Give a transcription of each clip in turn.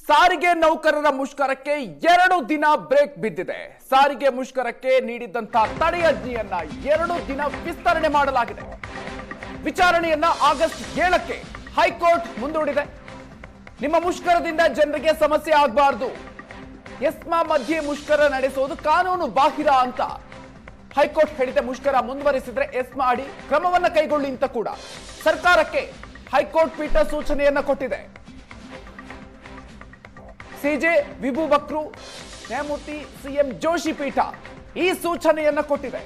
ಸಾರಿಗೆ ನೌಕರರ ಮುಷ್ಕರಕ್ಕೆ 2 ದಿನ ಬ್ರೇಕ್ ಬಿದ್ದಿದೆ. ಸಾರಿಗೆ ಮುಷ್ಕರಕ್ಕೆ ನೀಡಿದಂತಹ ತಡೆಯಾಜ್ಞೆಯನ್ನ 2 ದಿನ ವಿಸ್ತರಣೆ ಮಾಡಲಾಗಿದೆ. ವಿಚಾರಣೆಯನ್ನ ಆಗಸ್ಟ್ 7ಕ್ಕೆ ಹೈಕೋರ್ಟ್ ಮುಂದೂಡಿದೆ. ನಿಮ್ಮ ಮುಷ್ಕರದಿಂದ ಜನರಿಗೆ ಸಮಸ್ಯೆ ಆಗಬಾರದು, ಎಸ್ಮಾ ಮಧ್ಯೆ ಮುಷ್ಕರ ನಡೆಸೋದು ಕಾನೂನು ಬಾಹಿರ ಅಂತ ಹೈಕೋರ್ಟ್ ಹೇಳಿದೆ. ಮುಷ್ಕರ ಮುಂದುವರಿಸಿದ್ರೆ ಎಸ್ಮಾ ಅಡಿ ಕ್ರಮವನ್ನ ಕೈಗೊಳ್ಳಿ ಅಂತ ಕೂಡ ಸರ್ಕಾರಕ್ಕೆ ಹೈಕೋರ್ಟ್ ಪೀಠ ಸೂಚನೆಯನ್ನ ಕೊಟ್ಟಿದೆ. ಸಿಜೆ ವಿಭು ಬಕ್ರು ನ್ಯಾಯಮೂರ್ತಿ ಸಿಎಂ ಜೋಶಿ ಪೀಠ ಈ ಸೂಚನೆಯನ್ನ ಕೊಟ್ಟಿದೆ.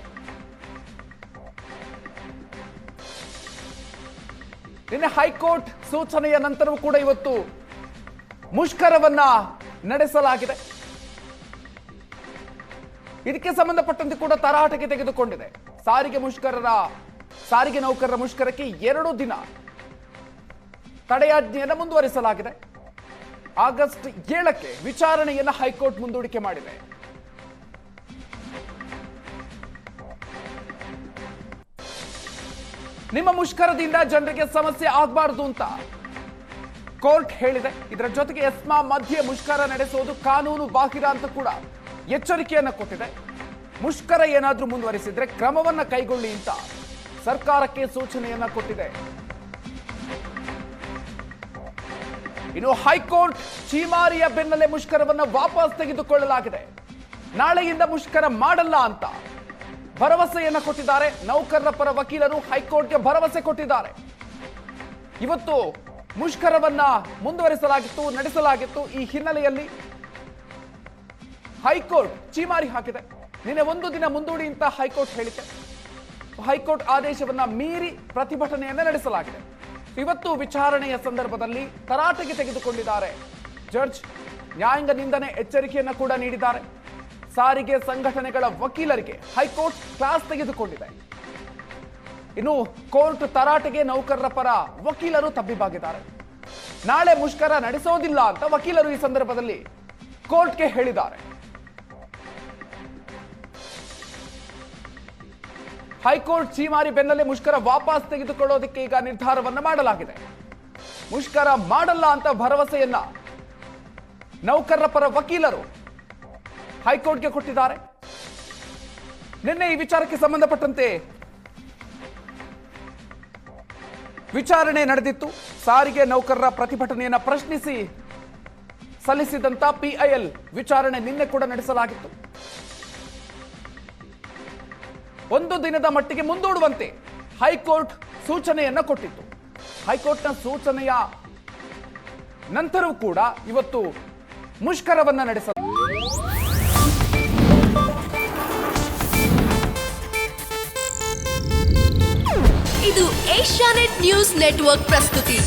ನಿನ್ನೆ ಹೈಕೋರ್ಟ್ ಸೂಚನೆಯ ನಂತರವೂ ಕೂಡ ಇವತ್ತು ಮುಷ್ಕರವನ್ನ ನಡೆಸಲಾಗಿದೆ. ಇದಕ್ಕೆ ಸಂಬಂಧಪಟ್ಟಂತೆ ಕೂಡ ತರಾಟೆಗೆ ತೆಗೆದುಕೊಂಡಿದೆ. ಸಾರಿಗೆ ನೌಕರರ ಮುಷ್ಕರಕ್ಕೆ 2 ದಿನ ತಡೆಯಾಜ್ಞೆಯನ್ನು ಮುಂದುವರಿಸಲಾಗಿದೆ. ಆಗಸ್ಟ್ 7ಕ್ಕೆ ವಿಚಾರಣೆಯನ್ನ ಹೈಕೋರ್ಟ್ ಮುಂದೂಡಿಕೆ ಮಾಡಿದೆ. ನಿಮ್ಮ ಮುಷ್ಕರದಿಂದ ಜನರಿಗೆ ಸಮಸ್ಯೆ ಆಗಬಾರದು ಅಂತ ಕೋರ್ಟ್ ಹೇಳಿದೆ. ಇದರ ಜೊತೆಗೆ ಎಸ್ಮಾ ಮಧ್ಯೆ ಮುಷ್ಕರ ನಡೆಸೋದು ಕಾನೂನು ಬಾಹಿರ ಅಂತ ಕೂಡ ಎಚ್ಚರಿಕೆಯನ್ನ ಕೊಟ್ಟಿದೆ. ಮುಷ್ಕರ ಏನಾದ್ರೂ ಮುಂದುವರಿಸಿದ್ರೆ ಕ್ರಮವನ್ನ ಕೈಗೊಳ್ಳಿ ಅಂತ ಸರ್ಕಾರಕ್ಕೆ ಸೂಚನೆಯನ್ನ ಕೊಟ್ಟಿದೆ. ಇನ್ನು ಹೈಕೋರ್ಟ್ ಚೀಮಾರಿಯ ಬೆನ್ನಲ್ಲೇ ಮುಷ್ಕರವನ್ನ ವಾಪಸ್ ತೆಗೆದುಕೊಳ್ಳಲಾಗಿದೆ. ನಾಳೆಯಿಂದ ಮುಷ್ಕರ ಮಾಡಲ್ಲ ಅಂತ ಭರವಸೆಯನ್ನ ಕೊಟ್ಟಿದ್ದಾರೆ. ನೌಕರರ ಪರ ವಕೀಲರು ಹೈಕೋರ್ಟ್ಗೆ ಭರವಸೆ ಕೊಟ್ಟಿದ್ದಾರೆ. ಇವತ್ತು ಮುಷ್ಕರವನ್ನ ನಡೆಸಲಾಗಿತ್ತು. ಈ ಹಿನ್ನೆಲೆಯಲ್ಲಿ ಹೈಕೋರ್ಟ್ ಚೀಮಾರಿ ಹಾಕಿದೆ. ನಿನ್ನೆ 1 ದಿನ ಮುಂದೂಡಿ ಅಂತ ಹೈಕೋರ್ಟ್ ಹೇಳಿದೆ. ಹೈಕೋರ್ಟ್ ಆದೇಶವನ್ನ ಮೀರಿ ಪ್ರತಿಭಟನೆಯನ್ನ ನಡೆಸಲಾಗಿದೆ. ಇವತ್ತು ವಿಚಾರಣೆಯ ಸಂದರ್ಭದಲ್ಲಿ ತರಾಟೆಗೆ ತೆಗೆದುಕೊಂಡಿದ್ದಾರೆ ಜಡ್ಜ್. ನ್ಯಾಯಾಂಗ ನಿಂದನೆ ಎಚ್ಚರಿಕೆಯನ್ನ ಕೂಡ ನೀಡಿದ್ದಾರೆ. ಸಾರಿಗೆ ಸಂಘಟನೆಗಳ ವಕೀಲರಿಗೆ ಹೈಕೋರ್ಟ್ ಕ್ಲಾಸ್ ತೆಗೆದುಕೊಂಡಿದೆ. ಇನ್ನು ಕೋರ್ಟ್ ತರಾಟೆಗೆ ನೌಕರರ ಪರ ವಕೀಲರು ತಬ್ಬಿಬಾಗಿದ್ದಾರೆ. ನಾಳೆ ಮುಷ್ಕರ ನಡೆಸೋದಿಲ್ಲ ಅಂತ ವಕೀಲರು ಈ ಸಂದರ್ಭದಲ್ಲಿ ಕೋರ್ಟ್ಗೆ ಹೇಳಿದ್ದಾರೆ. ಹೈಕೋರ್ಟ್ ಚೀಮಾರಿ ಬೆನ್ನಲ್ಲೇ ಮುಷ್ಕರ ವಾಪಸ್ ತೆಗೆದುಕೊಳ್ಳೋದಕ್ಕೆ ಈಗ ನಿರ್ಧಾರವನ್ನ ಮಾಡಲಾಗಿದೆ. ಮುಷ್ಕರ ಮಾಡಲ್ಲ ಅಂತ ಭರವಸೆಯನ್ನ ನೌಕರರ ಪರ ವಕೀಲರು ಹೈಕೋರ್ಟ್ಗೆ ಕೊಟ್ಟಿದ್ದಾರೆ. ನಿನ್ನೆ ಈ ವಿಚಾರಕ್ಕೆ ಸಂಬಂಧಪಟ್ಟಂತೆ ವಿಚಾರಣೆ ನಡೆದಿತ್ತು. ಸಾರಿಗೆ ನೌಕರರ ಪ್ರತಿಭಟನೆಯನ್ನ ಪ್ರಶ್ನಿಸಿ ಸಲ್ಲಿಸಿದಂತ PIL ವಿಚಾರಣೆ ನಿನ್ನೆ ಕೂಡ ನಡೆಸಲಾಗಿತ್ತು. 1 ದಿನದ ಮಟ್ಟಿಗೆ ಮುಂದೂಡುವಂತೆ ಹೈಕೋರ್ಟ್ ಸೂಚನೆಯನ್ನ ಕೊಟ್ಟಿತ್ತು. ಹೈಕೋರ್ಟ್ನ ಸೂಚನೆಯ ನಂತರವೂ ಕೂಡ ಇವತ್ತು ಮುಷ್ಕರವನ್ನ ನಡೆಸಲಾಗಿದೆ. ಇದು ಏಷ್ಯಾನೆಟ್ ನ್ಯೂಸ್ ನೆಟ್ವರ್ಕ್ ಪ್ರಸ್ತುತಿ.